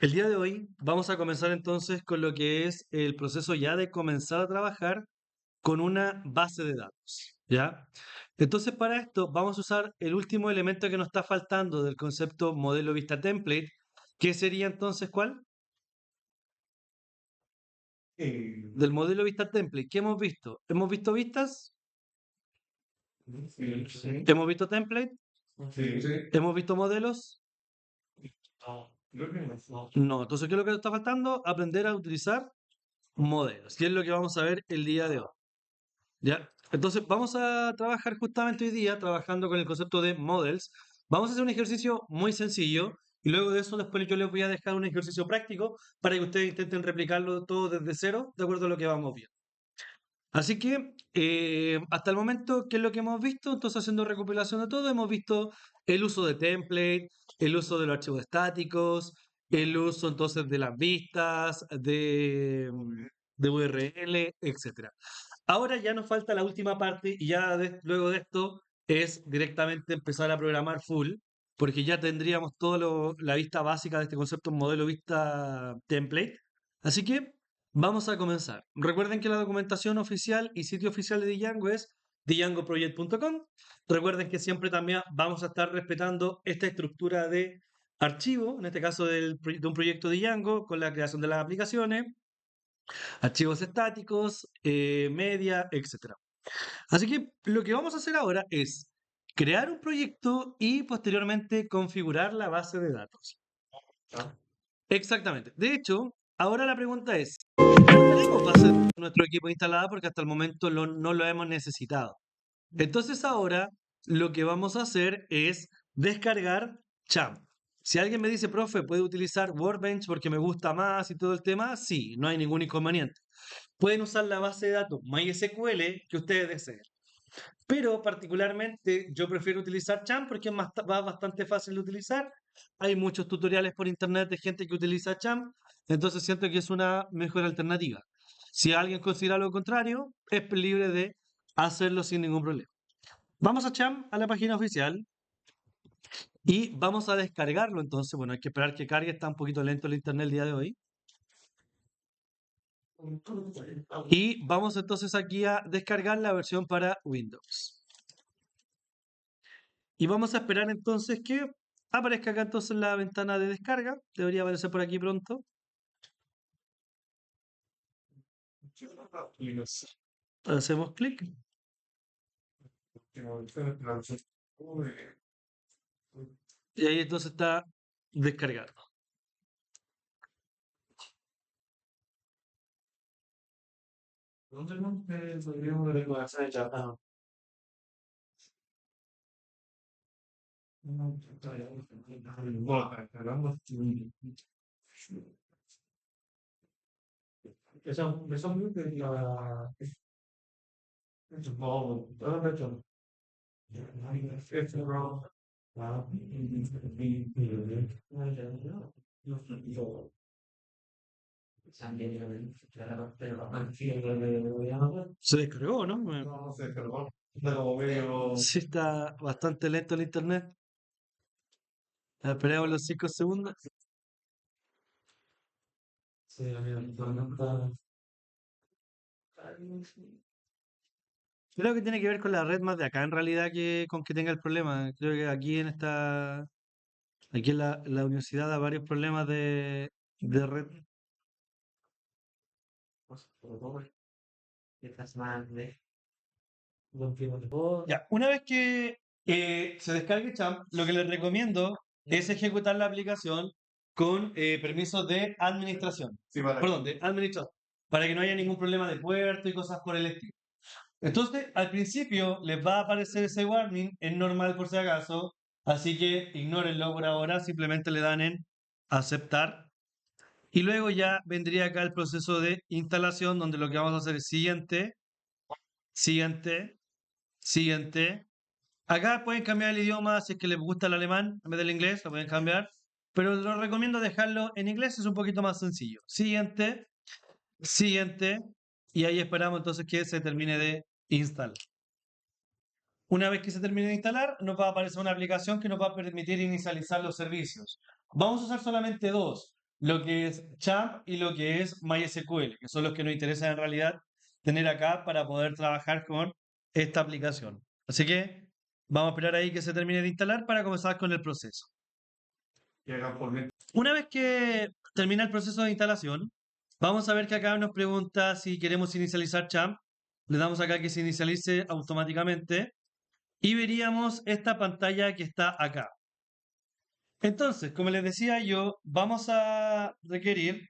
El día de hoy vamos a comenzar entonces con lo que es el proceso ya de comenzar a trabajar con una base de datos, ¿ya? Entonces para esto vamos a usar el último elemento que nos está faltando del concepto modelo vista template, que sería entonces ¿cuál? Del modelo vista template. ¿Qué hemos visto? ¿Hemos visto vistas? Sí. ¿Hemos visto template? Sí. ¿Hemos visto modelos? No, creo que no. No. Entonces, ¿qué es lo que nos está faltando? Aprender a utilizar modelos. Y es lo que vamos a ver el día de hoy. ¿Ya? Entonces, vamos a trabajar justamente hoy día trabajando con el concepto de models. Vamos a hacer un ejercicio muy sencillo y luego de eso después yo les voy a dejar un ejercicio práctico para que ustedes intenten replicarlo todo desde cero, de acuerdo a lo que vamos viendo. Así que hasta el momento, ¿qué es lo que hemos visto? Entonces, haciendo recopilación de todo, hemos visto el uso de template, el uso de los archivos estáticos, el uso entonces de las vistas, de URL, etcétera. Ahora ya nos falta la última parte y ya luego de esto es directamente empezar a programar full, porque ya tendríamos toda la vista básica de este concepto, un modelo vista template. Así que vamos a comenzar. Recuerden que la documentación oficial y sitio oficial de Django es djangoproject.com. Recuerden que siempre también vamos a estar respetando esta estructura de archivo, en este caso de un proyecto de Django, con la creación de las aplicaciones, archivos estáticos, media, etcétera. Así que lo que vamos a hacer ahora es crear un proyecto y posteriormente configurar la base de datos. Ah, Exactamente. De hecho, ahora la pregunta es, no tenemos base de datos en nuestro equipo instalada porque hasta el momento no lo hemos necesitado. Entonces ahora lo que vamos a hacer es descargar Champ. Si alguien me dice, profe, ¿puede utilizar Workbench porque me gusta más y todo el tema? Sí, no hay ningún inconveniente. Pueden usar la base de datos MySQL que ustedes deseen. Pero particularmente yo prefiero utilizar Champ porque va bastante fácil de utilizar. Hay muchos tutoriales por internet de gente que utiliza Champ, entonces siento que es una mejor alternativa. Si alguien considera lo contrario, es libre de hacerlo sin ningún problema. Vamos a Champ, a la página oficial, y vamos a descargarlo entonces. Bueno, hay que esperar que cargue, está un poquito lento el internet el día de hoy. Y vamos entonces aquí a descargar la versión para Windows. Y vamos a esperar entonces que aparezca acá entonces la ventana de descarga. Debería aparecer por aquí pronto. Hacemos clic y ahí entonces está descargando. ¿Dónde no podríamos reclamar ya? Ah, no, bueno, caramba. Esa muy que la no, ahora yo. Es wrong. Ah, Se descargó, ¿no? no sé, perdón. No veo. Sí, está bastante lento el internet. Esperemos los 5 segundos. Sí, amigo, no está. Creo que tiene que ver con la red más de acá en realidad que con que tenga el problema. Creo que aquí en la universidad da varios problemas de red. Ya, una vez que se descargue Champ, lo que les recomiendo es ejecutar la aplicación con permisos de administración. Sí, vale. Perdón, de administración, para que no haya ningún problema de puerto y cosas por el estilo. Entonces, al principio les va a aparecer ese warning, es normal por si acaso, así que ignórenlo por ahora, simplemente le dan en aceptar. Y luego ya vendría acá el proceso de instalación, donde lo que vamos a hacer es siguiente, siguiente, siguiente. Acá pueden cambiar el idioma si es que les gusta el alemán en vez del inglés, lo pueden cambiar. Pero les recomiendo dejarlo en inglés, es un poquito más sencillo. Siguiente, siguiente, y ahí esperamos entonces que se termine de instalar. Una vez que se termine de instalar, nos va a aparecer una aplicación que nos va a permitir inicializar los servicios. Vamos a usar solamente dos. lo que es Champ y lo que es MySQL, que son los que nos interesan en realidad tener acá para poder trabajar con esta aplicación. Así que vamos a esperar ahí que se termine de instalar para comenzar con el proceso. Llega por mí. Una vez que termina el proceso de instalación, vamos a ver que acá nos pregunta si queremos inicializar Champ. Le damos acá que se inicialice automáticamente y veríamos esta pantalla que está acá. Entonces, como les decía yo, vamos a requerir,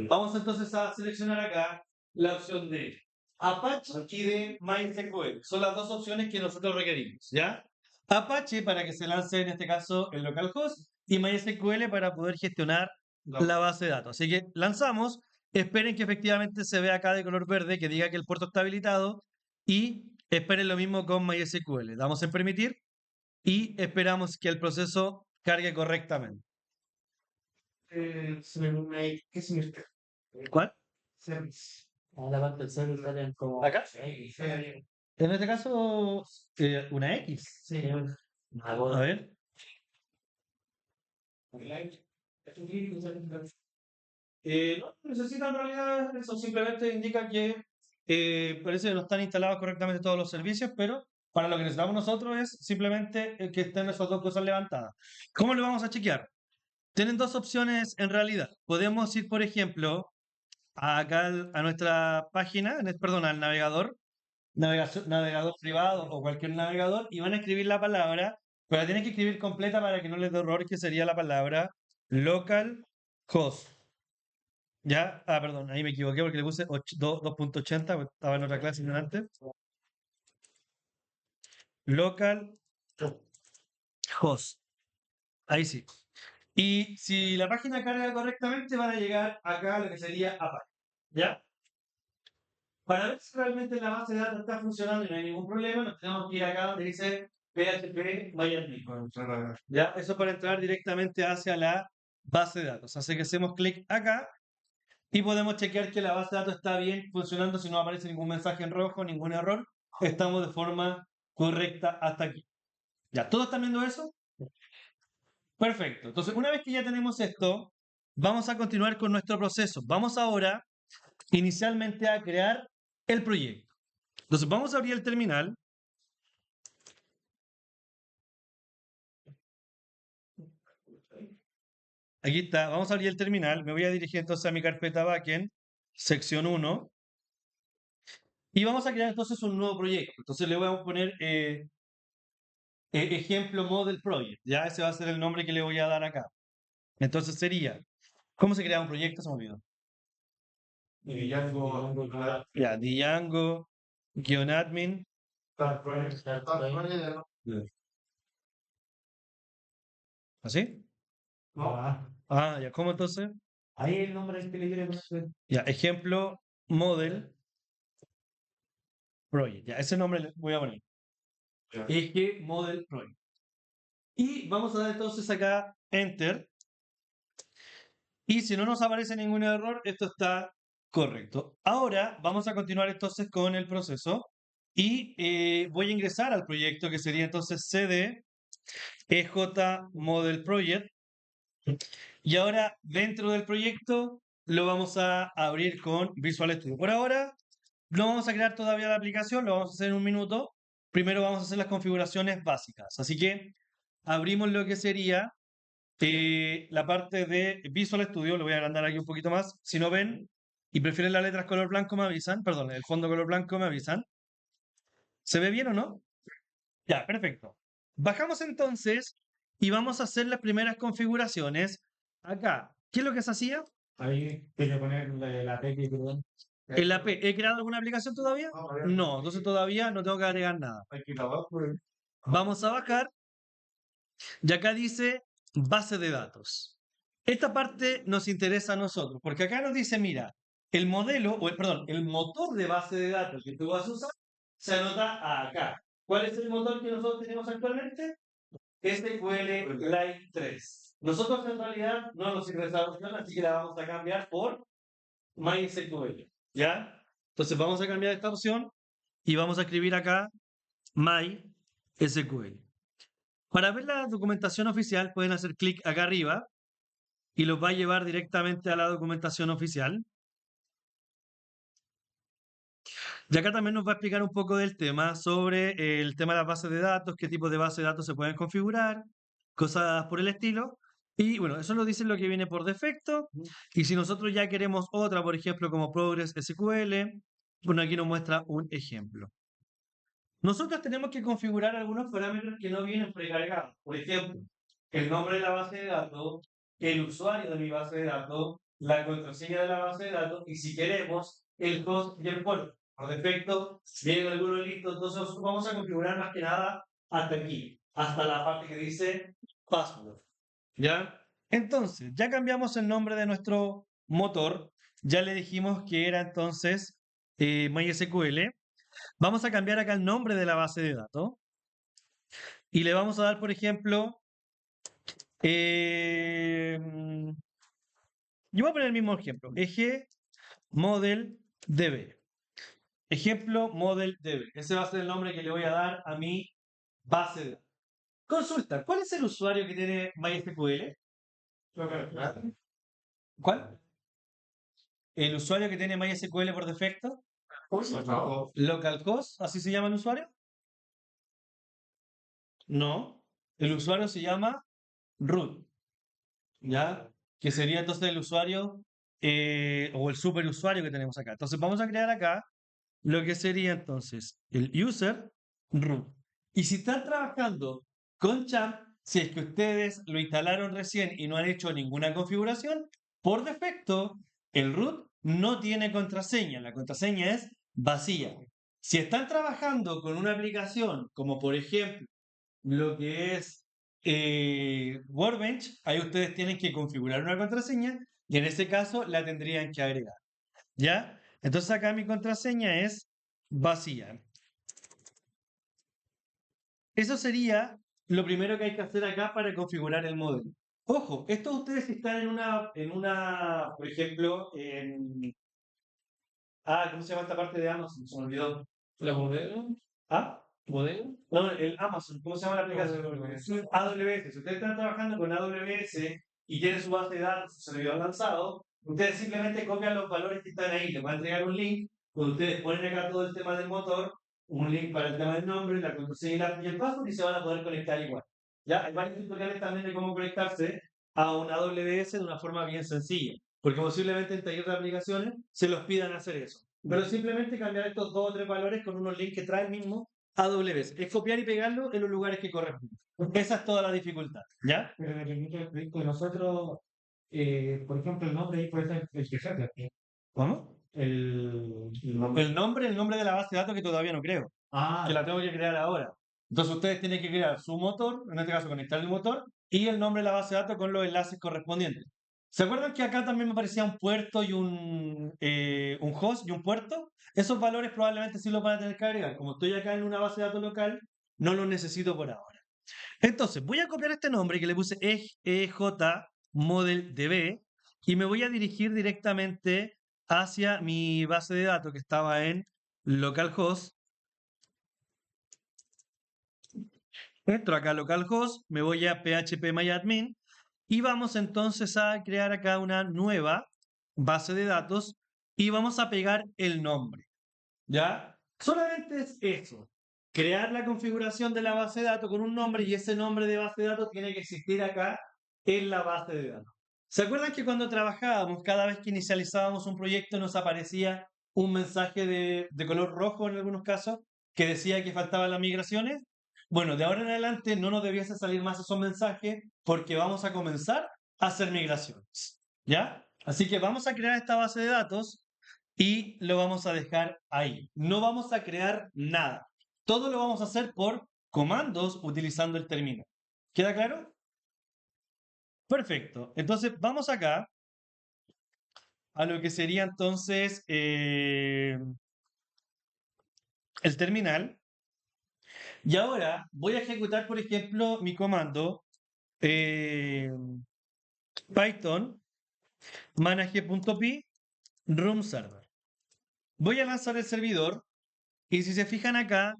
vamos entonces a seleccionar acá la opción de Apache y de MySQL. Son las dos opciones que nosotros requerimos, ¿ya? Apache para que se lance en este caso el localhost y MySQL para poder gestionar la base de datos. Así que lanzamos, esperen que efectivamente se vea acá de color verde que diga que el puerto está habilitado y esperen lo mismo con MySQL. Damos en permitir y esperamos que el proceso cargue correctamente. ¿Qué significa? ¿Cuál? Service. La parte del celu salen como. ¿Acá? Sí. En este caso, una X. Sí, una A boda. ver. No necesita en realidad eso, simplemente indica que parece que no están instalados correctamente todos los servicios, pero para lo que necesitamos nosotros es simplemente que estén esas dos cosas levantadas. ¿Cómo lo vamos a chequear? Tienen dos opciones en realidad. Podemos ir, por ejemplo, acá a nuestra página, perdón, al navegador, navegador privado o cualquier navegador, y van a escribir la palabra, pero la tienen que escribir completa para que no les dé error, que sería la palabra localhost. ¿Ya? Ah, perdón, ahí me equivoqué porque le puse 2.80, porque estaba en otra clase antes. Localhost. Ahí sí. Y si la página carga correctamente, van a llegar acá a lo que sería Apache. ¿Ya? Para ver si realmente la base de datos está funcionando y no hay ningún problema, nos tenemos que ir acá donde dice PHP MyAdmin. ¿Ya? Eso para entrar directamente hacia la base de datos. Así que hacemos clic acá y podemos chequear que la base de datos está bien funcionando. Si no aparece ningún mensaje en rojo, ningún error, estamos de forma correcta hasta aquí. ¿Ya? ¿Todos están viendo eso? Perfecto. Entonces, una vez que ya tenemos esto, vamos a continuar con nuestro proceso. Vamos ahora inicialmente a crear el proyecto. Entonces, vamos a abrir el terminal. Aquí está, vamos a abrir el terminal. Me voy a dirigir entonces a mi carpeta backend, sección 1. Y vamos a crear entonces un nuevo proyecto. Entonces le voy a poner ejemplo model project. Ya ese va a ser el nombre que le voy a dar acá. Entonces sería, ¿cómo se crea un proyecto? Se me olvidó. Ya, Django-admin. ¿Así? Ah, ya, ¿cómo entonces? Ahí el nombre es que le quiere poner. Ya, ejemplo model project. Ya, ese nombre le voy a poner. Eje model project. Y vamos a dar entonces acá enter. Y si no nos aparece ningún error, esto está correcto. Ahora vamos a continuar entonces con el proceso y voy a ingresar al proyecto que sería entonces cd ej model project. Y ahora dentro del proyecto lo vamos a abrir con Visual Studio. Por ahora no vamos a crear todavía la aplicación, lo vamos a hacer en un minuto. Primero vamos a hacer las configuraciones básicas. Así que abrimos lo que sería la parte de Visual Studio. Lo voy a agrandar aquí un poquito más. Si no ven y prefieren las letras color blanco, me avisan. Perdón, el fondo color blanco, me avisan. ¿Se ve bien o no? Ya, perfecto. Bajamos entonces y vamos a hacer las primeras configuraciones acá. ¿Qué es lo que se hacía? Ahí quiere ponerle la P que quiere. ¿En la P? ¿He creado alguna aplicación todavía? No, entonces todavía no tengo que agregar nada. Vamos a bajar y acá dice base de datos. Esta parte nos interesa a nosotros, porque acá nos dice, mira, el modelo, perdón, el motor de base de datos que tú vas a usar se anota acá. ¿Cuál es el motor que nosotros tenemos actualmente? SQLite 3. Nosotros en realidad no nos interesa la opción, así que la vamos a cambiar por MySQL. ¿Ya? Entonces vamos a cambiar esta opción y vamos a escribir acá MySQL. SQL. Para ver la documentación oficial pueden hacer clic acá arriba y los va a llevar directamente a la documentación oficial. Y acá también nos va a explicar un poco del tema sobre el tema de las bases de datos, qué tipos de bases de datos se pueden configurar, cosas por el estilo. Y bueno, eso nos dice lo que viene por defecto. Y si nosotros ya queremos otra, por ejemplo, como Progress SQL, bueno, aquí nos muestra un ejemplo. Nosotros tenemos que configurar algunos parámetros que no vienen precargados. Por ejemplo, el nombre de la base de datos, el usuario de mi base de datos, la contraseña de la base de datos y si queremos el host y el puerto. Por defecto, vienen algunos listos, entonces vamos a configurar más que nada hasta aquí, hasta la parte que dice password. ¿Ya? Entonces, ya cambiamos el nombre de nuestro motor, ya le dijimos que era entonces MySQL. Vamos a cambiar acá el nombre de la base de datos y le vamos a dar, por ejemplo, yo voy a poner el mismo ejemplo, eje model DB. Ejemplo model DB. Ese va a ser el nombre que le voy a dar a mi base de datos. Consulta, ¿cuál es el usuario que tiene MySQL? ¿Cuál? ¿El usuario que tiene MySQL por defecto? ¿Localhost? ¿Así se llama el usuario? No. El usuario se llama root. ¿Ya? Que sería entonces el usuario o el superusuario que tenemos acá. Entonces vamos a crear acá lo que sería entonces el user root. Y si están trabajando con Champ, si es que ustedes lo instalaron recién y no han hecho ninguna configuración, por defecto el root no tiene contraseña. La contraseña es vacía. Si están trabajando con una aplicación como por ejemplo lo que es Workbench, ahí ustedes tienen que configurar una contraseña y en ese caso la tendrían que agregar. ¿Ya? Entonces acá mi contraseña es vacía. Eso sería lo primero que hay que hacer acá para configurar el modelo. Ojo, esto ustedes están por ejemplo, ¿cómo se llama esta parte de Amazon? Se me olvidó. ¿La modelo? ¿Ah? ¿Modelo? No, el Amazon, ¿cómo se llama la aplicación? AWS. Si ustedes están trabajando con AWS y tienen su base de datos, su servidor lanzado, ustedes simplemente copian los valores que están ahí, les va a entregar un link, donde ustedes ponen acá todo el tema del motor, un link para el tema del nombre, la contraseña y el password y se van a poder conectar igual. Ya, hay varios tutoriales también de cómo conectarse a un AWS de una forma bien sencilla, porque posiblemente en taller de aplicaciones se los pidan hacer eso. Pero simplemente cambiar estos dos o tres valores con unos links que trae el mismo AWS. Es copiar y pegarlo en los lugares que corresponden. Esa es toda la dificultad, ¿ya? Pero depende del proyecto de nosotros, por ejemplo, el nombre ahí puede ser el que sea, ¿sí? ¿Cómo? El nombre. El nombre de la base de datos que todavía no creo, que la tengo que crear ahora. Entonces ustedes tienen que crear su motor, en este caso conectar el motor, y el nombre de la base de datos con los enlaces correspondientes. ¿Se acuerdan que acá también me aparecía un puerto y un host y un puerto? Esos valores probablemente sí los van a tener que agregar. Como estoy acá en una base de datos local, no los necesito por ahora. Entonces, voy a copiar este nombre que le puse EJ Model DB y me voy a dirigir directamente hacia mi base de datos que estaba en localhost. Entro acá a localhost, me voy a phpMyAdmin y vamos entonces a crear acá una nueva base de datos y vamos a pegar el nombre. ¿Ya? Solamente es eso. Crear la configuración de la base de datos con un nombre y ese nombre de base de datos tiene que existir acá en la base de datos. ¿Se acuerdan que cuando trabajábamos, cada vez que inicializábamos un proyecto nos aparecía un mensaje de color rojo en algunos casos que decía que faltaban las migraciones? Bueno, de ahora en adelante no nos debiese salir más esos mensajes porque vamos a comenzar a hacer migraciones. ¿Ya? Así que vamos a crear esta base de datos y lo vamos a dejar ahí. No vamos a crear nada. Todo lo vamos a hacer por comandos utilizando el terminal. ¿Queda claro? Perfecto. Entonces vamos acá a lo que sería entonces el terminal. Y ahora voy a ejecutar, por ejemplo, mi comando Python manage.py room server. Voy a lanzar el servidor y si se fijan acá,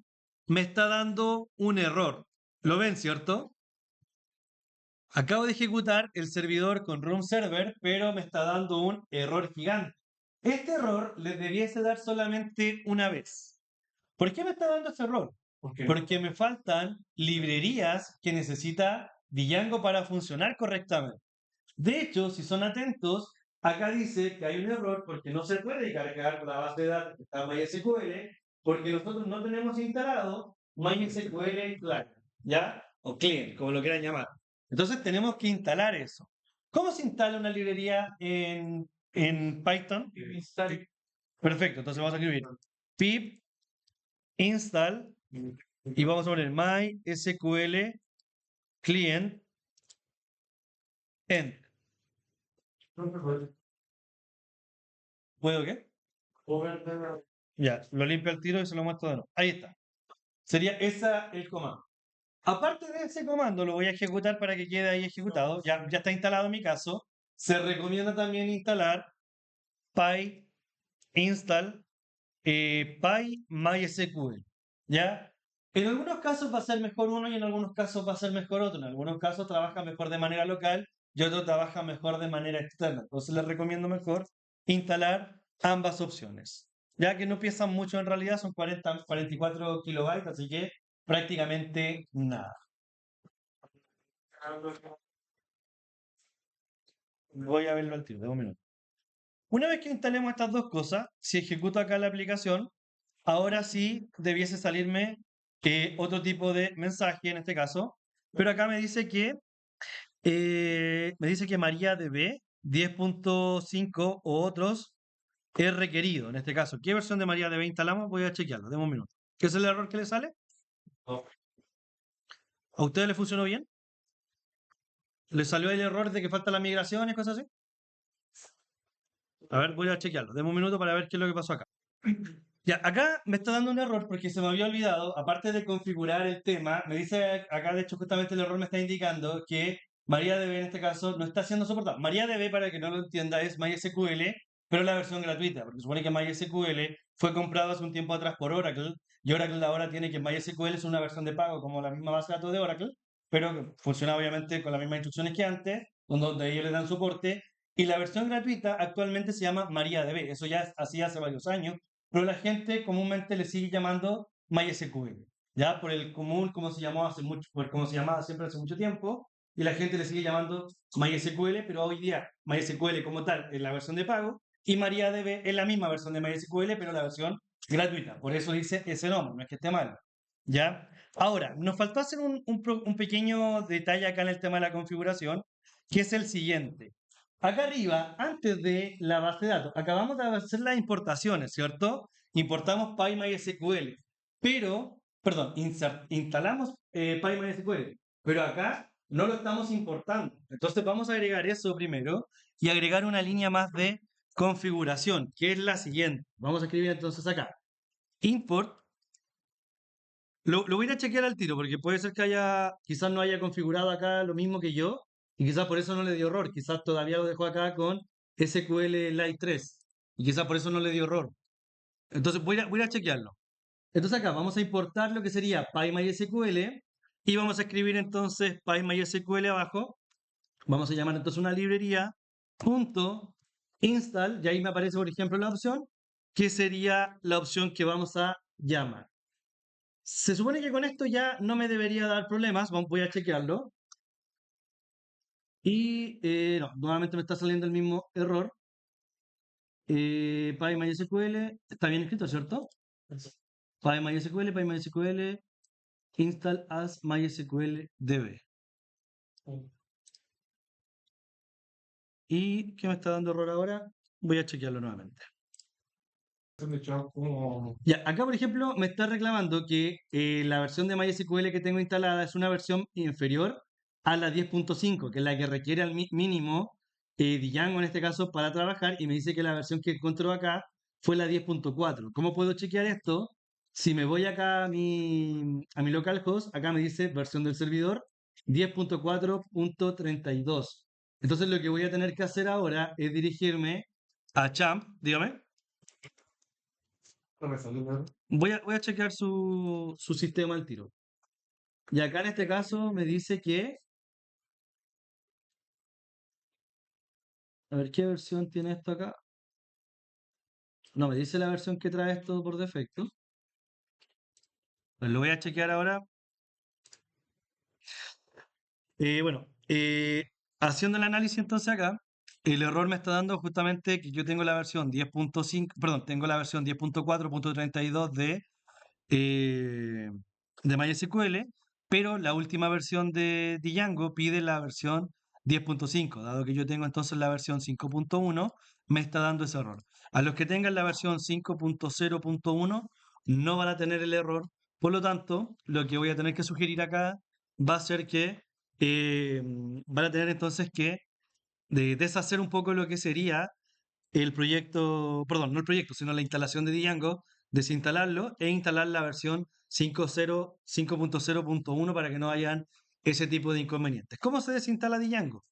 me está dando un error. ¿Lo ven, cierto? Acabo de ejecutar el servidor con room server, pero me está dando un error gigante. Este error les debiese dar solamente una vez. ¿Por qué me está dando ese error? Porque Porque me faltan librerías que necesita Django para funcionar correctamente. De hecho, si son atentos, acá dice que hay un error porque no se puede cargar la base de datos que está en MySQL porque nosotros no tenemos instalado MySQL Client, ¿ya? O Client, como lo quieran llamar. Entonces tenemos que instalar eso. ¿Cómo se instala una librería en Python? Perfecto, entonces vamos a escribir pip install y vamos a poner MySQL Client end. ¿Puedo qué? Ya, lo limpio al tiro y se lo muestro de nuevo. Ahí está. Sería esa el comando. Aparte de ese comando, lo voy a ejecutar para que quede ahí ejecutado. Ya está instalado en mi caso. Se recomienda también instalar py install py MySQL. ¿Ya? En algunos casos va a ser mejor uno y en algunos casos va a ser mejor otro. En algunos casos trabaja mejor de manera local y otros trabaja mejor de manera externa. Entonces les recomiendo mejor instalar ambas opciones. Ya que no pesan mucho en realidad, son 44 kilobytes, así que prácticamente nada. Voy a verlo al tiro, de un minuto. Una vez que instalemos estas dos cosas, si ejecuto acá la aplicación, ahora sí debiese salirme otro tipo de mensaje en este caso, pero acá me dice que MariaDB 10.5 o otros es requerido en este caso. ¿Qué versión de MariaDB instalamos? Voy a chequearlo, demos un minuto. ¿Qué es el error que le sale? ¿A ustedes le funcionó bien? ¿Le salió el error de que falta la migración y cosas así? A ver, voy a chequearlo. Demos un minuto para ver qué es lo que pasó acá. Ya, acá me está dando un error porque se me había olvidado, aparte de configurar el tema, me dice acá, de hecho, justamente el error me está indicando que MariaDB en este caso no está siendo soportado. MariaDB, para que no lo entienda, es MySQL, pero la versión gratuita, porque supone que MySQL fue comprado hace un tiempo atrás por Oracle, y Oracle ahora tiene que MySQL es una versión de pago como la misma base de datos de Oracle, pero que funciona obviamente con las mismas instrucciones que antes, donde ellos le dan soporte, y la versión gratuita actualmente se llama MariaDB. Eso ya es así hace varios años, pero la gente comúnmente le sigue llamando MySQL, ya por el común, como se llamó hace mucho, por como se llamaba siempre hace mucho tiempo, y la gente le sigue llamando MySQL, pero hoy día MySQL como tal es la versión de pago, y MariaDB es la misma versión de MySQL, pero la versión gratuita. Por eso dice ese nombre, no es que esté mal. ¿Ya? Ahora, nos faltó hacer un pequeño detalle acá en el tema de la configuración, que es el siguiente. Acá arriba, antes de la base de datos, acabamos de hacer las importaciones, ¿cierto? Importamos PyMySQL, pero, perdón, instalamos PyMySQL, pero acá no lo estamos importando. Entonces vamos a agregar eso primero y agregar una línea más de configuración, que es la siguiente. Vamos a escribir entonces acá, import. Lo voy a ir a chequear al tiro, porque puede ser que quizás no haya configurado acá lo mismo que yo, y quizás por eso no le dio error, quizás todavía lo dejó acá con SQLite 3, y quizás por eso no le dio error. Entonces voy a ir a chequearlo. Entonces acá vamos a importar lo que sería PyMySQL, y vamos a escribir entonces PyMySQL abajo, vamos a llamar entonces una librería, punto, install, y ahí me aparece por ejemplo la opción, que sería la opción que vamos a llamar. Se supone que con esto ya no me debería dar problemas. Voy a chequearlo. Y no, nuevamente me está saliendo el mismo error. PyMySQL, está bien escrito, ¿cierto? PyMySQL, install as MySQL DB. ¿Y qué me está dando error ahora? Voy a chequearlo nuevamente. Ya, acá por ejemplo me está reclamando que la versión de MySQL que tengo instalada es una versión inferior a la 10.5, que es la que requiere al mínimo Django en este caso para trabajar, y me dice que la versión que encontró acá fue la 10.4. ¿Cómo puedo chequear esto? Si me voy acá a mi localhost, acá me dice versión del servidor 10.4.32. Entonces lo que voy a tener que hacer ahora es dirigirme a champ, dígame. No me salió nada. Voy a chequear su sistema al tiro. Y acá en este caso me dice que, a ver qué versión tiene esto acá. No, me dice la versión que trae esto por defecto. Pues lo voy a chequear ahora. Bueno, haciendo el análisis entonces acá, el error me está dando justamente que yo tengo la versión 10.5, perdón, tengo la versión 10.4.32 de MySQL, pero la última versión de Django pide la versión 10.5, dado que yo tengo entonces la versión 5.1, me está dando ese error. A los que tengan la versión 5.0.1 no van a tener el error, por lo tanto, lo que voy a tener que sugerir acá va a ser que van a tener entonces que deshacer un poco lo que sería el proyecto, perdón, no el proyecto, sino la instalación de Django, desinstalarlo e instalar la versión 5.0.1 para que no hayan ese tipo de inconvenientes. ¿Cómo se desinstala Django?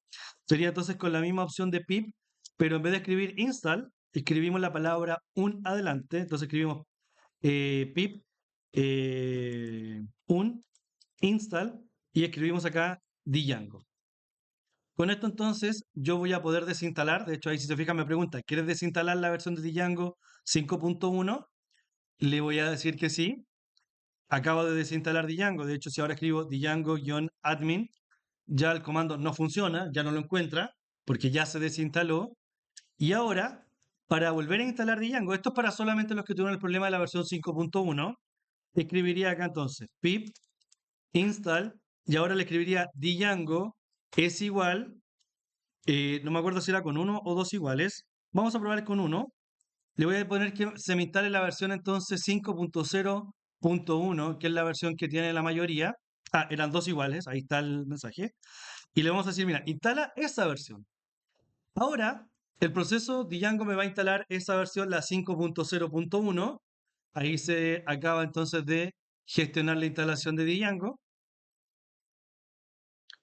Sería entonces con la misma opción de pip, pero en vez de escribir install, escribimos la palabra un adelante, entonces escribimos pip un install y escribimos acá Django. Con esto entonces yo voy a poder desinstalar, de hecho ahí si se fijan me pregunta, ¿quieres desinstalar la versión de Django 5.1? Le voy a decir que sí. Acabo de desinstalar Django, de hecho si ahora escribo Django-admin, ya el comando no funciona, ya no lo encuentra, porque ya se desinstaló. Y ahora, para volver a instalar Django, esto es para solamente los que tuvieron el problema de la versión 5.1, escribiría acá entonces pip install, y ahora le escribiría Django es igual. No me acuerdo si era con uno o dos iguales. Vamos a probar con uno. Le voy a poner que se me instale la versión entonces 5.0.1, que es la versión que tiene la mayoría. Ah, eran dos iguales, ahí está el mensaje. Y le vamos a decir, mira, instala esa versión. Ahora, el proceso Django me va a instalar esa versión, la 5.0.1. Ahí se acaba entonces de gestionar la instalación de Django.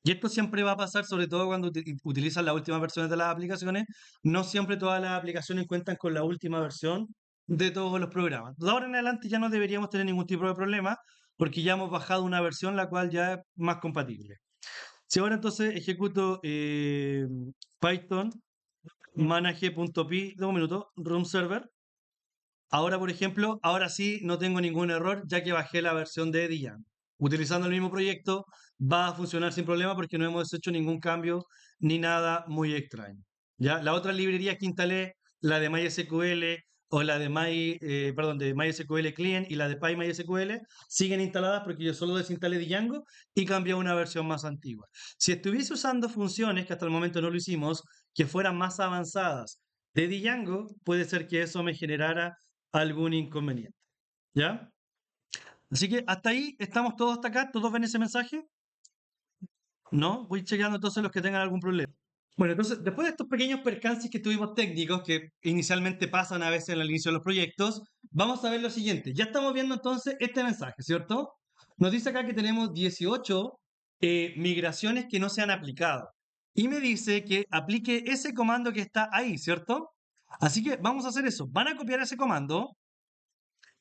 Y esto siempre va a pasar, sobre todo cuando utilizan las últimas versiones de las aplicaciones. No siempre todas las aplicaciones cuentan con la última versión de todos los programas. De ahora en adelante ya no deberíamos tener ningún tipo de problema porque ya hemos bajado una versión la cual ya es más compatible. Si ahora entonces ejecuto Python manage.py, de un minuto, room server. Ahora, por ejemplo, ahora sí no tengo ningún error ya que bajé la versión de Django. Utilizando el mismo proyecto va a funcionar sin problema porque no hemos hecho ningún cambio ni nada muy extraño. ¿Ya? La otra librería que instalé, la de MySQL o la de de MySQL Client y la de PyMySQL, siguen instaladas porque yo solo desinstalé Django y cambié a una versión más antigua. Si estuviese usando funciones, que hasta el momento no lo hicimos, que fueran más avanzadas de Django, puede ser que eso me generara algún inconveniente. ¿Ya? Así que hasta ahí, estamos todos hasta acá, ¿todos ven ese mensaje? ¿No? Voy chequeando entonces los que tengan algún problema. Bueno, entonces, después de estos pequeños percances que tuvimos técnicos, que inicialmente pasan a veces en el inicio de los proyectos, vamos a ver lo siguiente. Ya estamos viendo entonces este mensaje, ¿cierto? Nos dice acá que tenemos 18 migraciones que no se han aplicado. Y me dice que aplique ese comando que está ahí, ¿cierto? Así que vamos a hacer eso. Van a copiar ese comando,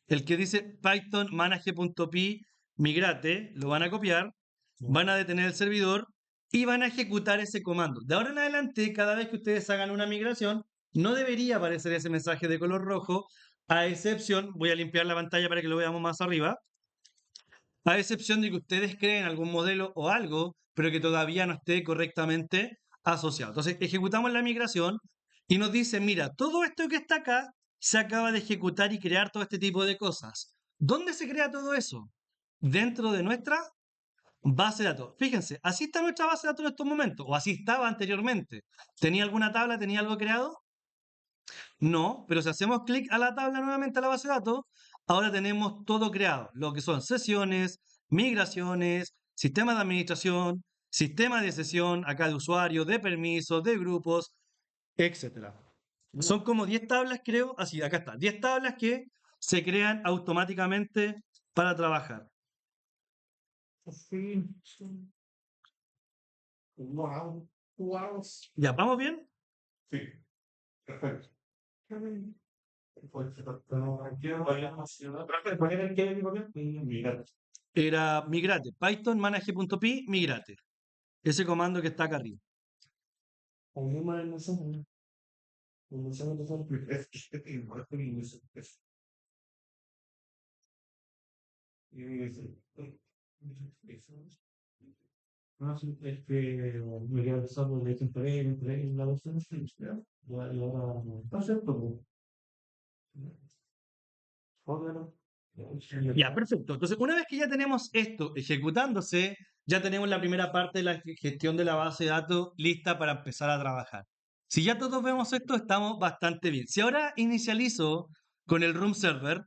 el que dice Python manage.py migrate, lo van a copiar, van a detener el servidor y van a ejecutar ese comando. De ahora en adelante, cada vez que ustedes hagan una migración, no debería aparecer ese mensaje de color rojo, a excepción, voy a limpiar la pantalla para que lo veamos más arriba, a excepción de que ustedes creen algún modelo o algo, pero que todavía no esté correctamente asociado. Entonces, ejecutamos la migración y nos dice, mira, todo esto que está acá se acaba de ejecutar y crear todo este tipo de cosas. ¿Dónde se crea todo eso? Dentro de nuestra base de datos. Fíjense, así está nuestra base de datos en estos momentos, o así estaba anteriormente. ¿Tenía alguna tabla? ¿Tenía algo creado? No, pero si hacemos clic a la tabla nuevamente a la base de datos, ahora tenemos todo creado, lo que son sesiones, migraciones, sistemas de administración, sistema de sesión, acá de usuario, de permisos, de grupos, etcétera. Son como 10 tablas, creo, así, acá está, 10 tablas que se crean automáticamente para trabajar. Sí. Wow. Wow. ¿Ya vamos bien? Sí, perfecto. Pues, no entiendo, vaya, no, trata de poner el que digo bien y mirar. Era migrate. Python manage.py migrate. Ese comando que está acá arriba. No sé, no sé, no sé, es que igual que no sé, no sé, es que me queda pensando de que entre la versión y ahora no sé, como, joder, Ya, perfecto. Entonces, una vez que ya tenemos esto ejecutándose, ya tenemos la primera parte de la gestión de la base de datos lista para empezar a trabajar. Si ya todos vemos esto, estamos bastante bien. Si ahora inicializo con el room server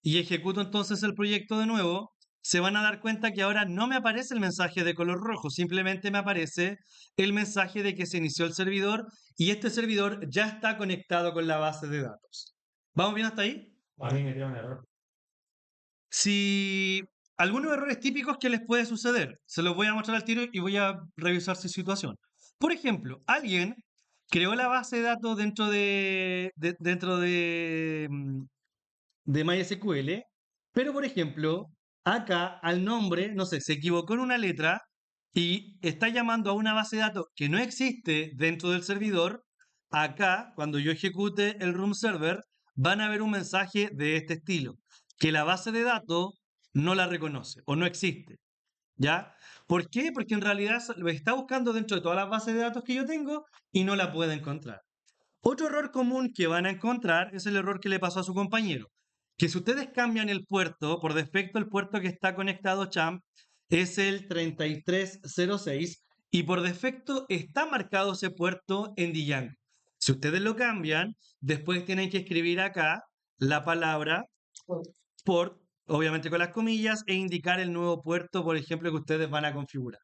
y ejecuto entonces el proyecto de nuevo, se van a dar cuenta que ahora no me aparece el mensaje de color rojo, simplemente me aparece el mensaje de que se inició el servidor y este servidor ya está conectado con la base de datos. ¿Vamos bien hasta ahí? a mí me dio un error. Si algunos errores típicos que les puede suceder, se los voy a mostrar al tiro y voy a revisar su situación. Por ejemplo, alguien creó la base de datos dentro de MySQL, pero por ejemplo, acá al nombre, no sé, se equivocó en una letra y está llamando a una base de datos que no existe dentro del servidor. Acá, cuando yo ejecute el room server, van a ver un mensaje de este estilo, que la base de datos no la reconoce o no existe. ¿Ya? ¿Por qué? Porque en realidad lo está buscando dentro de todas las bases de datos que yo tengo y no la puede encontrar. Otro error común que van a encontrar es el error que le pasó a su compañero, que si ustedes cambian el puerto, por defecto el puerto que está conectado Champ es el 3306 y por defecto está marcado ese puerto en Django. Si ustedes lo cambian, después tienen que escribir acá la palabra port, obviamente con las comillas, e indicar el nuevo puerto, por ejemplo, que ustedes van a configurar.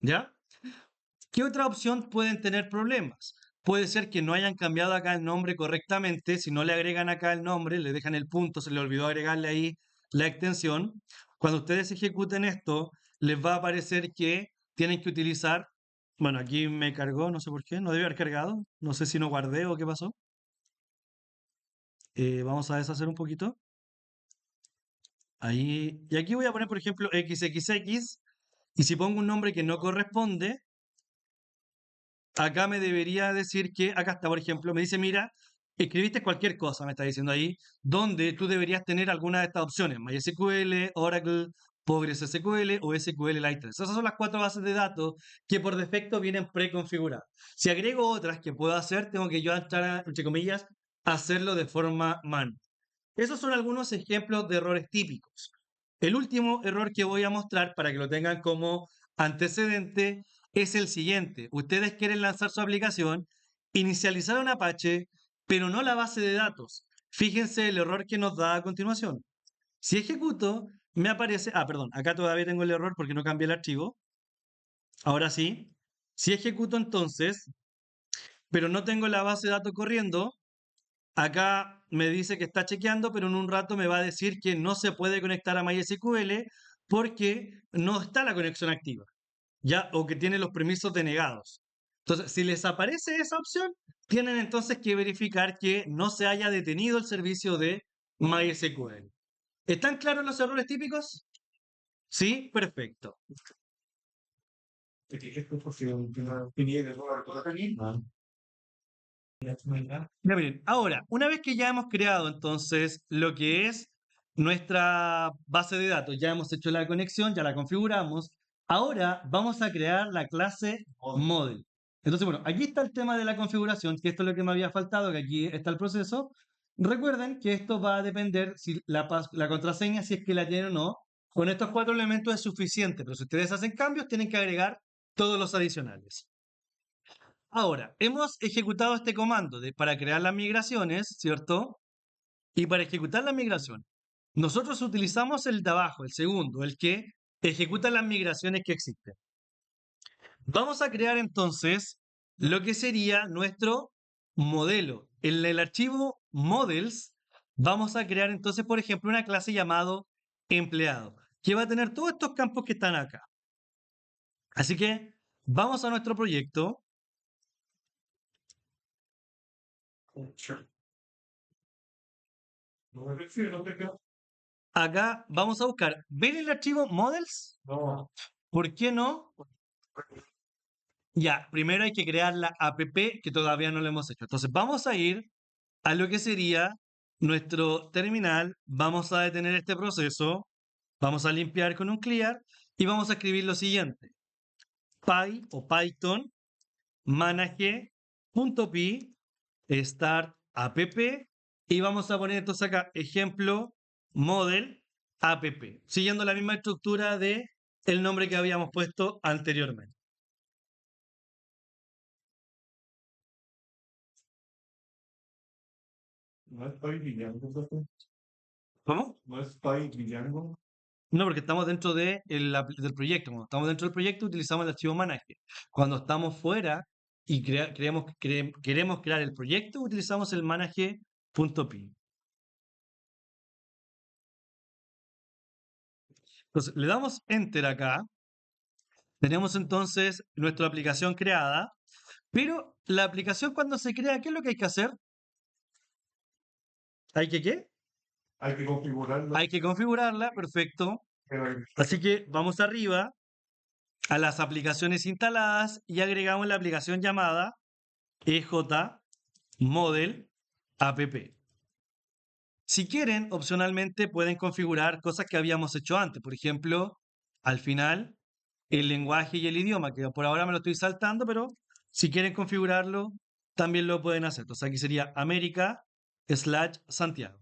¿Ya? ¿Qué otra opción pueden tener problemas? Puede ser que no hayan cambiado acá el nombre correctamente. Si no le agregan acá el nombre, le dejan el punto, se le olvidó agregarle ahí la extensión. Cuando ustedes ejecuten esto, les va a aparecer que tienen que utilizar. Bueno, aquí me cargó, no sé por qué, no debe haber cargado. No sé si no guardé o qué pasó. Vamos a deshacer un poquito. Ahí. Y aquí voy a poner, por ejemplo, XXX. Y si pongo un nombre que no corresponde, acá me debería decir que, acá está, por ejemplo, me dice, mira, escribiste cualquier cosa, me está diciendo ahí, donde tú deberías tener alguna de estas opciones, MySQL, Oracle, PostgreSQL o SQLite. Esas son las 4 bases de datos que por defecto vienen preconfiguradas. Si agrego otras que puedo hacer, tengo que yo entrar, entre comillas, hacerlo de forma manual. Esos son algunos ejemplos de errores típicos. El último error que voy a mostrar para que lo tengan como antecedente es el siguiente. Ustedes quieren lanzar su aplicación, inicializar un Apache, pero no la base de datos. Fíjense el error que nos da a continuación. Si ejecuto, me aparece, perdón, acá todavía tengo el error porque no cambié el archivo. Ahora sí. Si ejecuto entonces, pero no tengo la base de datos corriendo, acá me dice que está chequeando, pero en un rato me va a decir que no se puede conectar a MySQL porque no está la conexión activa, ya, o que tiene los permisos denegados. Entonces, si les aparece esa opción, tienen entonces que verificar que no se haya detenido el servicio de MySQL. ¿Están claros los errores típicos? Sí, perfecto. Esto porque no tenía de nuevo toda la Ya miren, ahora, una vez que ya hemos creado entonces lo que es nuestra base de datos, ya hemos hecho la conexión, ya la configuramos, ahora vamos a crear la clase model. Entonces, bueno, aquí está el tema de la configuración, que esto es lo que me había faltado, que aquí está el proceso. Recuerden que esto va a depender si la contraseña, si es que la tienen o no. Con estos 4 elementos es suficiente, pero si ustedes hacen cambios, tienen que agregar todos los adicionales. Ahora, hemos ejecutado este comando para crear las migraciones, ¿cierto? Y para ejecutar la migración, nosotros utilizamos el de abajo, el segundo, el que ejecuta las migraciones que existen. Vamos a crear entonces lo que sería nuestro modelo. En el archivo models vamos a crear entonces, por ejemplo, una clase llamado empleado, que va a tener todos estos campos que están acá. Así que vamos a nuestro proyecto. No me refiero, no te quedo. Acá vamos a buscar, ¿ver el archivo models? No, ¿Por qué no? Ya, primero hay que crear la app que todavía no lo hemos hecho. Entonces vamos a ir a lo que sería nuestro terminal, vamos a detener este proceso, vamos a limpiar con un clear y vamos a escribir lo siguiente. Py o Python manage.py start app y vamos a poner entonces acá ejemplo model app, siguiendo la misma estructura de el nombre que habíamos puesto anteriormente. no es Pai Django, ¿cierto? ¿Cómo? No es Pai Django. No, porque estamos dentro del proyecto. Cuando estamos dentro del proyecto utilizamos el archivo manage. Cuando estamos fuera y queremos crear el proyecto, utilizamos el manage.py. Entonces, le damos enter acá. Tenemos entonces nuestra aplicación creada, pero la aplicación cuando se crea, ¿qué es lo que hay que hacer? ¿Hay que qué? Hay que configurarlo. Hay que configurarla, perfecto. Pero Así que vamos arriba a las aplicaciones instaladas y agregamos la aplicación llamada EJ Model App. Si quieren, opcionalmente pueden configurar cosas que habíamos hecho antes. Por ejemplo, al final, el lenguaje y el idioma, que por ahora me lo estoy saltando, pero si quieren configurarlo, también lo pueden hacer. Entonces aquí sería América/Santiago.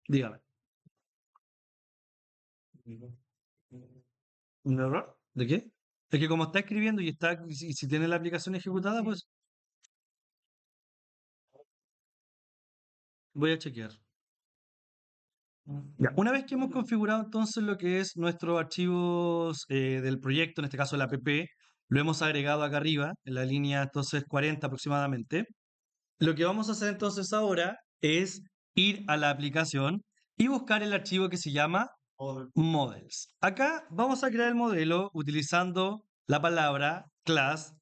Dígame. ¿Un error? ¿De qué? Es que como está escribiendo y si tiene la aplicación ejecutada, pues voy a chequear. Ya, una vez que hemos configurado entonces lo que es nuestros archivos del proyecto, en este caso la app, lo hemos agregado acá arriba, en la línea entonces 40 aproximadamente. Lo que vamos a hacer entonces ahora es ir a la aplicación y buscar el archivo que se llama models. Acá vamos a crear el modelo utilizando la palabra class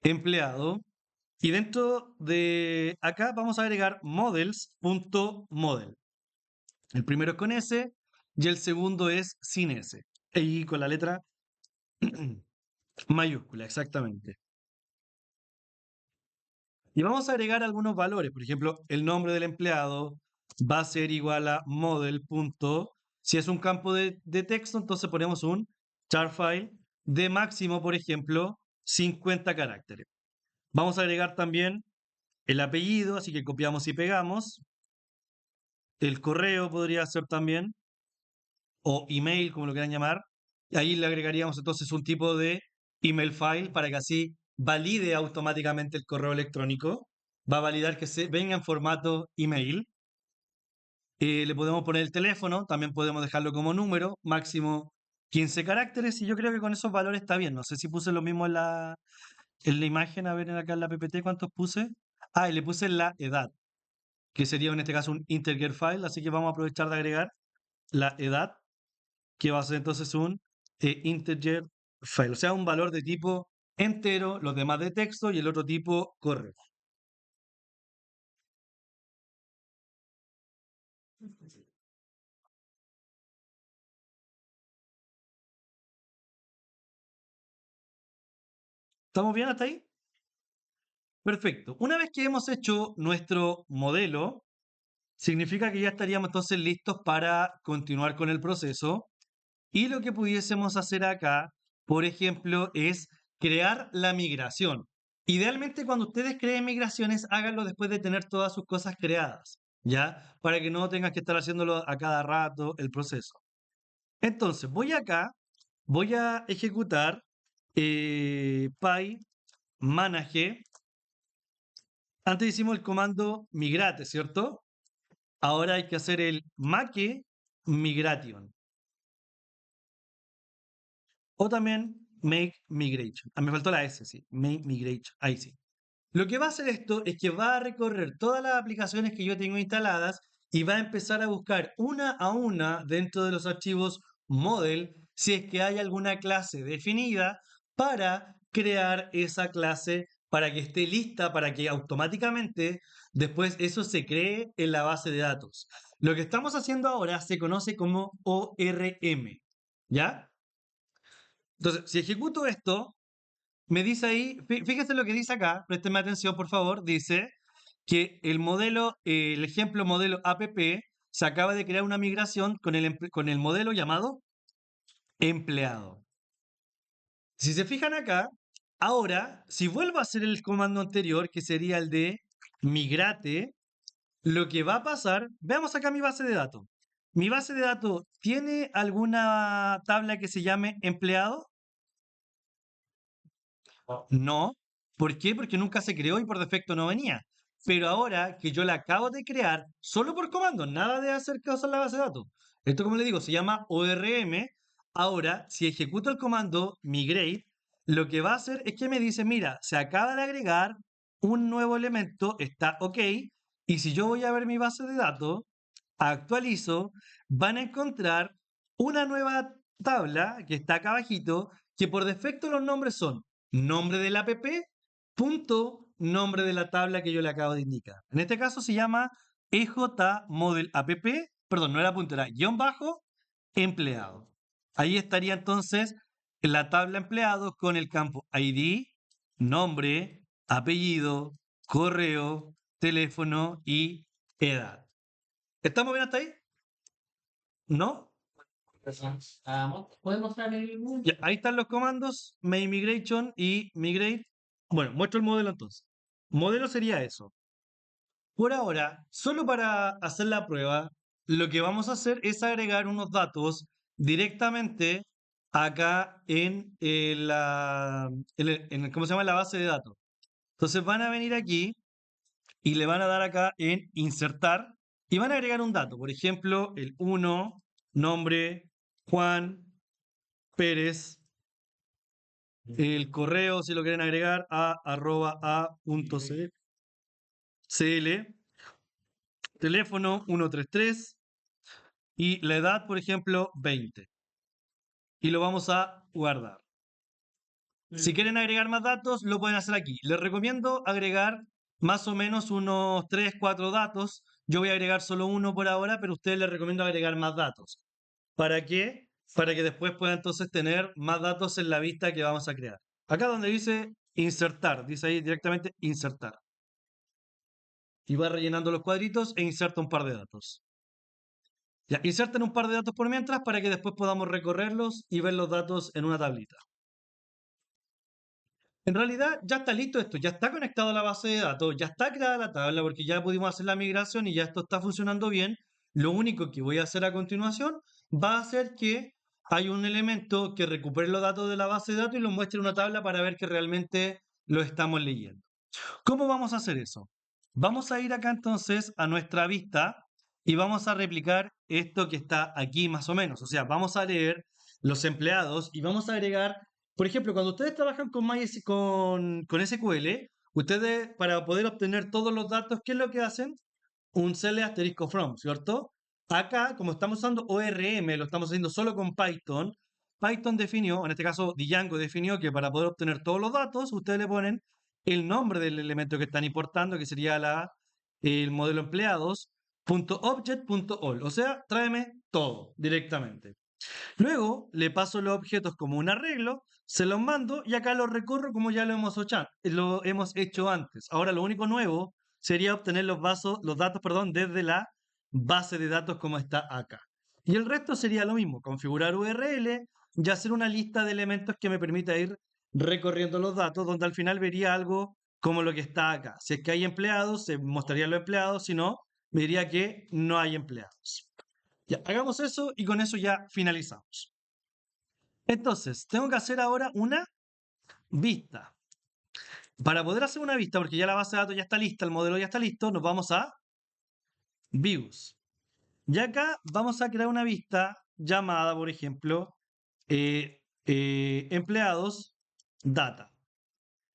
empleado y dentro de acá vamos a agregar models.model. El primero es con S y el segundo es sin S. Y con la letra mayúscula, exactamente. Y vamos a agregar algunos valores. Por ejemplo, el nombre del empleado va a ser igual a model. Si es un campo de texto, entonces ponemos un char file de máximo, por ejemplo, 50 caracteres. Vamos a agregar también el apellido, así que copiamos y pegamos. El correo podría ser también, o email, como lo quieran llamar. Y ahí le agregaríamos entonces un tipo de email file para que así valide automáticamente el correo electrónico. Va a validar que se venga en formato email. Le podemos poner el teléfono, también podemos dejarlo como número, máximo 15 caracteres, y yo creo que con esos valores está bien. No sé si puse lo mismo en la imagen, a ver acá en la PPT cuántos puse. Ah, y le puse la edad, que sería en este caso un integer file, así que vamos a aprovechar de agregar la edad, que va a ser entonces un integer file, o sea, un valor de tipo entero, los demás de texto y el otro tipo correo. ¿Estamos bien hasta ahí? Perfecto. Una vez que hemos hecho nuestro modelo, significa que ya estaríamos entonces listos para continuar con el proceso. Y lo que pudiésemos hacer acá, por ejemplo, es crear la migración. Idealmente, cuando ustedes creen migraciones, háganlo después de tener todas sus cosas creadas, ¿ya? Para que no tengas que estar haciéndolo a cada rato el proceso. Entonces, voy acá, voy a ejecutar py manage. Antes hicimos el comando migrate, ¿cierto? Ahora hay que hacer el make migration. O también make migration. Ah, me faltó la S, sí. Make migration. Ahí sí. Lo que va a hacer esto es que va a recorrer todas las aplicaciones que yo tengo instaladas y va a empezar a buscar una a una dentro de los archivos model si es que hay alguna clase definida para crear esa clase para que esté lista, para que automáticamente después eso se cree en la base de datos. Lo que estamos haciendo ahora se conoce como ORM, ¿ya? Entonces, si ejecuto esto, me dice ahí, fíjese lo que dice acá, présteme atención por favor, dice que el modelo, el ejemplo modelo APP, se acaba de crear una migración con el modelo llamado empleado. Si se fijan acá, ahora, si vuelvo a hacer el comando anterior, que sería el de migrate, lo que va a pasar, veamos acá mi base de datos. Mi base de datos tiene alguna tabla que se llame empleado. No. ¿Por qué? Porque nunca se creó y por defecto no venía. Pero ahora que yo la acabo de crear, solo por comando, nada de hacer cosas en la base de datos. Esto, como le digo, se llama ORM. Ahora, si ejecuto el comando migrate, lo que va a hacer es que me dice, mira, se acaba de agregar un nuevo elemento, está ok. Y si yo voy a ver mi base de datos, actualizo, van a encontrar una nueva tabla que está acá abajito, que por defecto los nombres son nombre del app, punto, nombre de la tabla que yo le acabo de indicar. En este caso se llama EJ App, perdón, no era punto, era guión bajo empleado. Ahí estaría entonces la tabla empleados con el campo ID, nombre, apellido, correo, teléfono y edad. ¿Estamos bien hasta ahí? ¿No? ¿Puedes mostrar el Ya, ahí están los comandos, migration y migrate. Bueno, muestro el modelo entonces. Modelo sería eso. Por ahora, solo para hacer la prueba, lo que vamos a hacer es agregar unos datos directamente acá ¿cómo se llama? La base de datos. Entonces van a venir aquí y le van a dar acá en insertar y van a agregar un dato. Por ejemplo, el 1, nombre, Juan Pérez, el correo, si lo quieren agregar, a.a.cl, teléfono 133 y la edad, por ejemplo, 20. Y lo vamos a guardar. Si quieren agregar más datos, lo pueden hacer aquí. Les recomiendo agregar más o menos unos 3, 4 datos. Yo voy a agregar solo uno por ahora, pero a ustedes les recomiendo agregar más datos. ¿Para qué? Para que después puedan entonces tener más datos en la vista que vamos a crear. Acá donde dice insertar, dice ahí directamente insertar. Y va rellenando los cuadritos e inserta un par de datos. Ya, inserten un par de datos por mientras para que después podamos recorrerlos y ver los datos en una tablita. En realidad ya está listo esto, ya está conectado a la base de datos, ya está creada la tabla porque ya pudimos hacer la migración y ya esto está funcionando bien. Lo único que voy a hacer a continuación va a ser que hay un elemento que recupere los datos de la base de datos y los muestre en una tabla para ver que realmente lo estamos leyendo. ¿Cómo vamos a hacer eso? Vamos a ir acá entonces a nuestra vista y vamos a replicar esto que está aquí más o menos. O sea, vamos a leer los empleados y vamos a agregar, por ejemplo, cuando ustedes trabajan con SQL, ustedes para poder obtener todos los datos, ¿qué es lo que hacen? Un cl asterisco from, ¿cierto? Acá, como estamos usando ORM, lo estamos haciendo solo con Python, Python definió, en este caso Django definió que para poder obtener todos los datos, ustedes le ponen el nombre del elemento que están importando, que sería el modelo empleados, .object.all, o sea, tráeme todo directamente. Luego le paso los objetos como un arreglo, se los mando y acá los recorro como ya lo hemos hecho antes. Ahora lo único nuevo sería obtener los datos, desde la base de datos como está acá. Y el resto sería lo mismo, configurar URL y hacer una lista de elementos que me permita ir recorriendo los datos, donde al final vería algo como lo que está acá. Si es que hay empleados, se mostrarían los empleados, si no, me diría que no hay empleados. Ya, hagamos eso y con eso ya finalizamos. Entonces, tengo que hacer ahora una vista. Para poder hacer una vista, porque ya la base de datos ya está lista, el modelo ya está listo, nos vamos a Views. Y acá vamos a crear una vista llamada, por ejemplo, empleados data.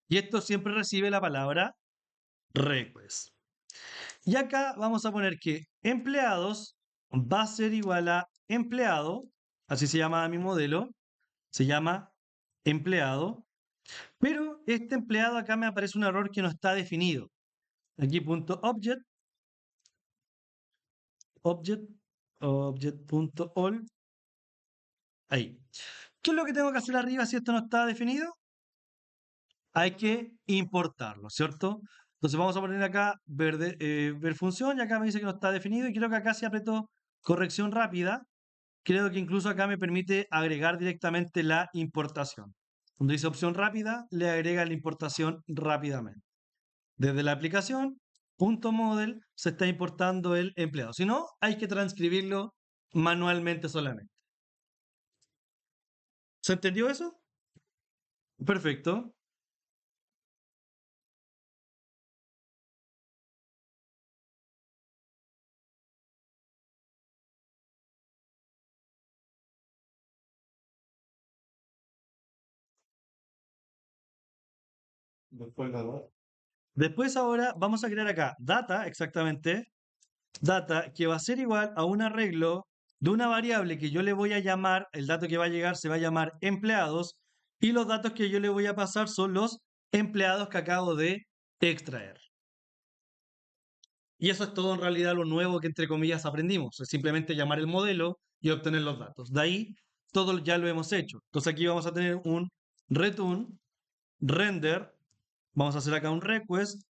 Y esto siempre recibe la palabra request. Y acá vamos a poner que empleados va a ser igual a empleado, así se llama mi modelo, se llama empleado, Pero este empleado acá me aparece un error que no está definido. Aquí punto object, object, object.all, ahí. ¿Qué es lo que tengo que hacer arriba si esto no está definido? Hay que importarlo, ¿cierto? Entonces vamos a poner acá ver función y acá me dice que no está definido y creo que acá se apretó corrección rápida. Creo que incluso acá me permite agregar directamente la importación. Cuando dice opción rápida, le agrega la importación rápidamente. Desde la aplicación, .model, se está importando el empleado. Si no, hay que transcribirlo manualmente solamente. ¿Se entendió eso? Perfecto. Después la dos. Después ahora vamos a crear acá data, exactamente, data que va a ser igual a un arreglo de una variable que yo le voy a llamar, el dato que va a llegar se va a llamar empleados y los datos que yo le voy a pasar son los empleados que acabo de extraer. Y eso es todo en realidad lo nuevo que entre comillas aprendimos, es simplemente llamar el modelo y obtener los datos. De ahí todo ya lo hemos hecho. Entonces aquí vamos a tener un return, render, vamos a hacer acá un request,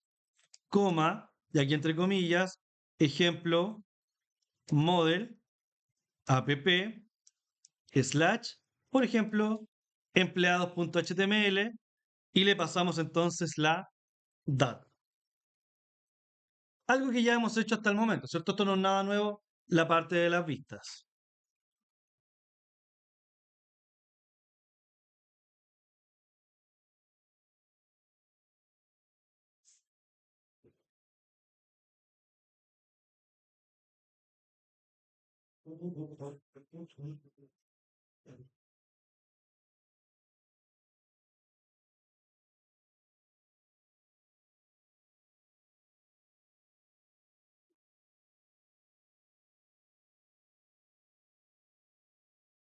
coma, y aquí entre comillas, ejemplo, model, app, slash, por ejemplo, empleados.html, y le pasamos entonces la data. Algo que ya hemos hecho hasta el momento, ¿cierto? Esto no es nada nuevo, la parte de las vistas.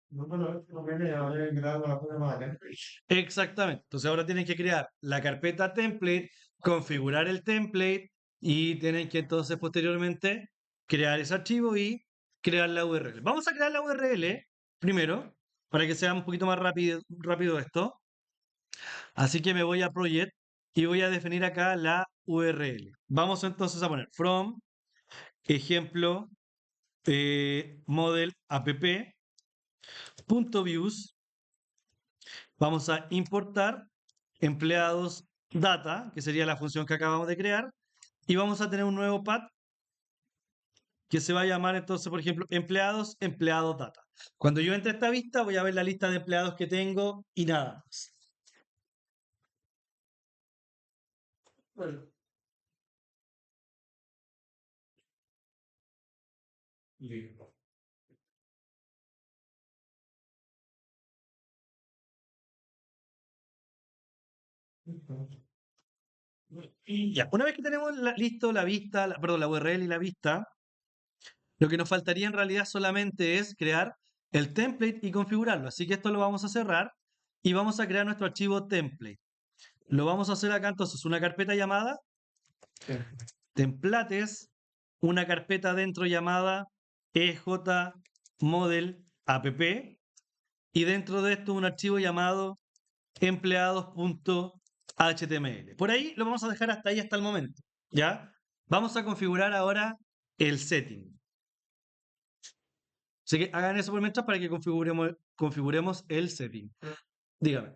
No, pero no viene a haber creado la forma más template. Exactamente. Entonces ahora tienen que crear la carpeta template, configurar el template y tienen que entonces posteriormente crear ese archivo y crear la URL. Vamos a crear la URL primero para que sea un poquito más rápido esto. Así que me voy a project y voy a definir acá la URL. Vamos entonces a poner from ejemplo model app.views. Vamos a importar empleados data, que sería la función que acabamos de crear, y vamos a tener un nuevo path que se va a llamar entonces, por ejemplo, empleados data. Cuando yo entre a esta vista, voy a ver la lista de empleados que tengo y nada más. Bueno. Listo. Y ya, una vez que tenemos listo la vista, perdón, la URL y la vista, lo que nos faltaría en realidad solamente es crear el template y configurarlo. Así que esto lo vamos a cerrar y vamos a crear nuestro archivo template. Lo vamos a hacer acá entonces, una carpeta llamada templates, una carpeta dentro llamada ejmodelapp y dentro de esto un archivo llamado empleados.html. Por ahí lo vamos a dejar hasta ahí hasta el momento, ¿ya? Vamos a configurar ahora el setting. Así que hagan eso por mientras para que configuremos el setting. Dígame.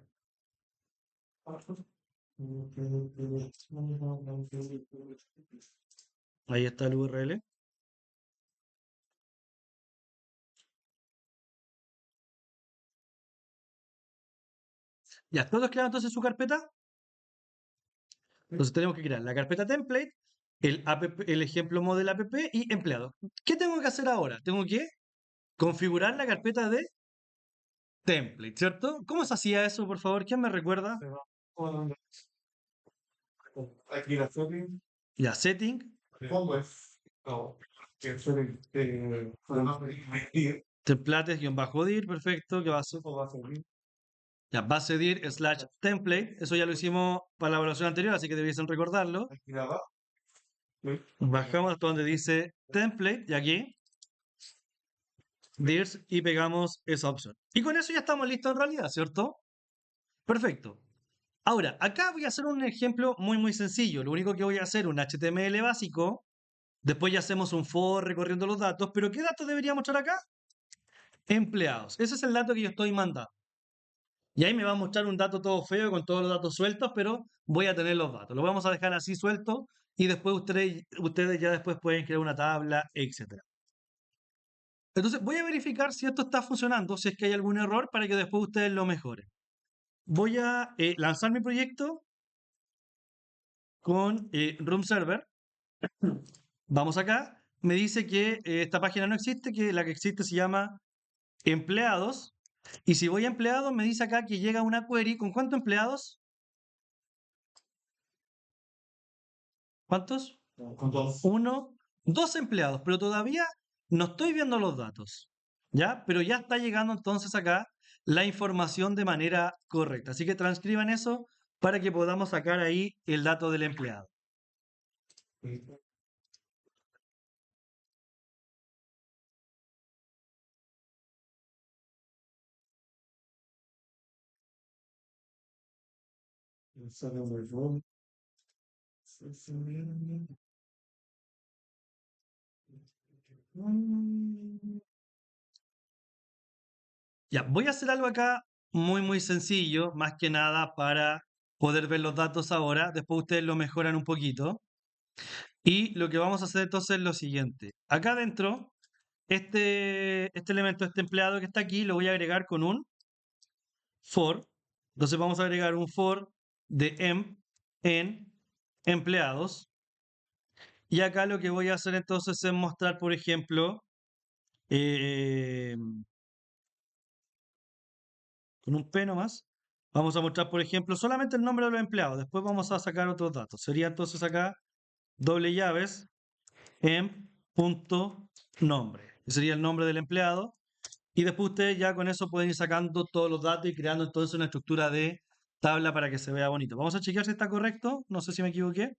Ahí está el URL. Ya, todos crearon entonces su carpeta. Entonces tenemos que crear la carpeta template, el ejemplo model app y empleado. ¿Qué tengo que hacer ahora? Tengo que configurar la carpeta de template, ¿cierto? ¿Cómo se hacía eso, por favor? ¿Quién me recuerda? Se va con aquí la setting. Ya, setting, ¿Cómo es? No, que setting podemos medir templates-dir, perfecto, ¿qué va a hacer? o va a servir. Ya, base dir slash template. Eso ya lo hicimos para la evaluación anterior, así que debiesen recordarlo. Aquí abajo. Bajamos hasta donde dice template y aquí dirs y pegamos esa opción. Y con eso ya estamos listos en realidad, ¿cierto? Perfecto. Ahora, acá voy a hacer un ejemplo muy sencillo. Lo único que voy a hacer es un HTML básico. Después ya hacemos un for recorriendo los datos. ¿Pero qué datos debería mostrar acá? Empleados. Ese es el dato que yo estoy mandando. Y ahí me va a mostrar un dato todo feo con todos los datos sueltos, pero voy a tener los datos. Lo vamos a dejar así suelto y después ustedes ya después pueden crear una tabla, etcétera. Entonces voy a verificar si esto está funcionando, si es que hay algún error para que después ustedes lo mejoren. Voy a lanzar mi proyecto con Room Server. Vamos acá. Me dice que esta página no existe, que la que existe se llama empleados. Y si voy a empleados, me dice acá que llega una query. ¿Con cuántos empleados? ¿Cuántos? Con dos. Uno, dos empleados, pero todavía no estoy viendo los datos. ¿Ya? Pero ya está llegando entonces acá la información de manera correcta. Así que transcriban eso para que podamos sacar ahí el dato del empleado. Ya, voy a hacer algo acá muy sencillo, más que nada para poder ver los datos ahora. Después ustedes lo mejoran un poquito. Y lo que vamos a hacer entonces es lo siguiente. Acá adentro, este elemento, este empleado que está aquí, lo voy a agregar con un for. Entonces vamos a agregar un for de en empleados. Y acá lo que voy a hacer entonces es mostrar, por ejemplo, eh, con un P nomás. Vamos a mostrar, por ejemplo, solamente el nombre de los empleados. Después vamos a sacar otros datos. Sería entonces acá doble llaves en punto nombre. Ese sería el nombre del empleado. Y después ustedes ya con eso pueden ir sacando todos los datos y creando entonces una estructura de tabla para que se vea bonito. Vamos a chequear si está correcto. No sé si me equivoqué.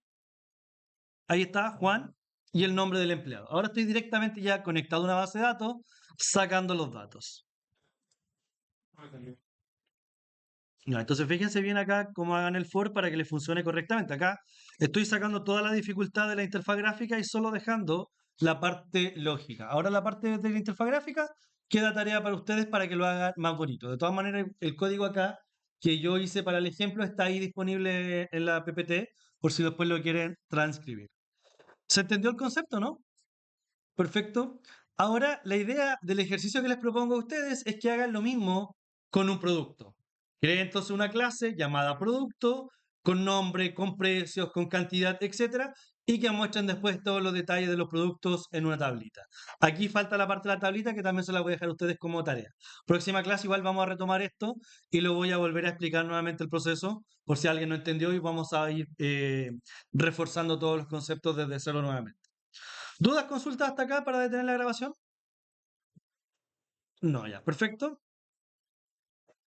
Ahí está Juan y el nombre del empleado. Ahora estoy directamente ya conectado a una base de datos, sacando los datos. Ya, entonces fíjense bien acá cómo hagan el for para que les funcione correctamente. Acá estoy sacando toda la dificultad de la interfaz gráfica y solo dejando la parte lógica. Ahora la parte de la interfaz gráfica queda tarea para ustedes para que lo hagan más bonito. De todas maneras, el código acá que yo hice para el ejemplo está ahí disponible en la PPT por si después lo quieren transcribir. ¿Se entendió el concepto, no? Perfecto. Ahora, la idea del ejercicio que les propongo a ustedes es que hagan lo mismo con un producto. Creen entonces una clase llamada producto, con nombre, con precios, con cantidad, etcétera, y que muestren después todos los detalles de los productos en una tablita. Aquí falta la parte de la tablita que también se la voy a dejar a ustedes como tarea. Próxima clase igual vamos a retomar esto y lo voy a volver a explicar nuevamente el proceso por si alguien no entendió y vamos a ir reforzando todos los conceptos desde cero nuevamente. ¿Dudas, consultas hasta acá para detener la grabación? No, ya, perfecto.